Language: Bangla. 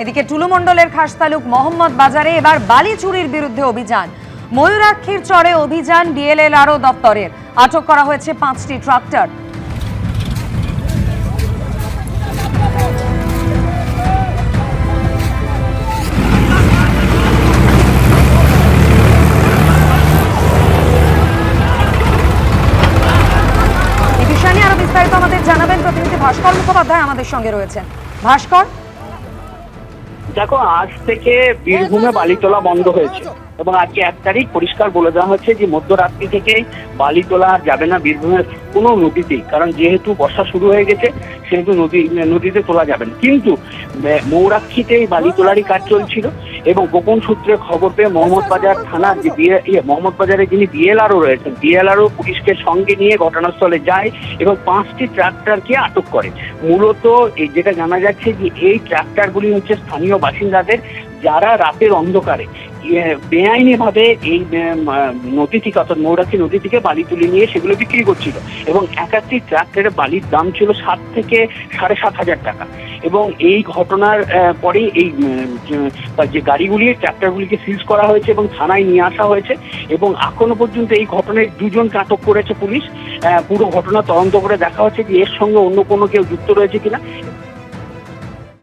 এদিকে টুলুমণ্ডলের খাসতালুক মোহাম্মদ বাজারে এবার বালি চুরির বিরুদ্ধে অভিযান। ময়ূরাক্ষীর চরে অভিযান ডিএলএলআরও দপ্তরের। আটক করা হয়েছে 5টি ট্রাক্টর। এই বিষয় নিয়ে আরো বিস্তারিত আমাদের জানাবেন প্রতিনিধি ভাস্কর মুখোপাধ্যায় আমাদের সঙ্গে রয়েছেন। ভাস্কর, দেখো, আজ থেকে বীরভূমে বালি তোলা বন্ধ হয়েছে এবং আজকে 1 তারিখ পরিষ্কার বলে দেওয়া হচ্ছে যে মধ্যরাত্রি থেকে বালি তোলা যাবে না বীরভূমের কোনো নদীতেই, কারণ যেহেতু বর্ষা শুরু হয়ে গেছে সেহেতু নদীতে তোলা যাবে না। কিন্তু ময়ূরাক্ষীতে বালি তোলারই কাজ চলছিল এবং গোপন সূত্রে খবর পেয়ে মোহাম্মদবাজার থানার যে মোহাম্মদবাজারে যিনি ডিএলআরও রয়েছেন, ডিএলআরও পুলিশকে সঙ্গে নিয়ে ঘটনাস্থলে যায় এবং 5টি ট্রাক্টরকে আটক করে। মূলত যেটা জানা যাচ্ছে যে এই ট্রাক্টরগুলি হচ্ছে স্থানীয় বাসিন্দাদের, যারা রাতের অন্ধকারে বেআইনি ভাবে এই নদী থেকে অর্থাৎ ময়ূরাক্ষী নদী থেকে বালি তুলে নিয়ে সেগুলো বিক্রি করছিল এবং এক একটি ট্রাক্টরের বালির দাম ছিল 7 থেকে 7,500 টাকা। এবং এই ঘটনার পরে এই যে গাড়িগুলি ট্রাক্টরগুলিকে সিজ করা হয়েছে এবং থানায় নিয়ে আসা হয়েছে এবং এখনো পর্যন্ত এই ঘটনায় 2জনকে আটক করেছে পুলিশ। পুরো ঘটনা তদন্ত করে দেখা হচ্ছে যে এর সঙ্গে অন্য কোনো কেউ যুক্ত রয়েছে কিনা।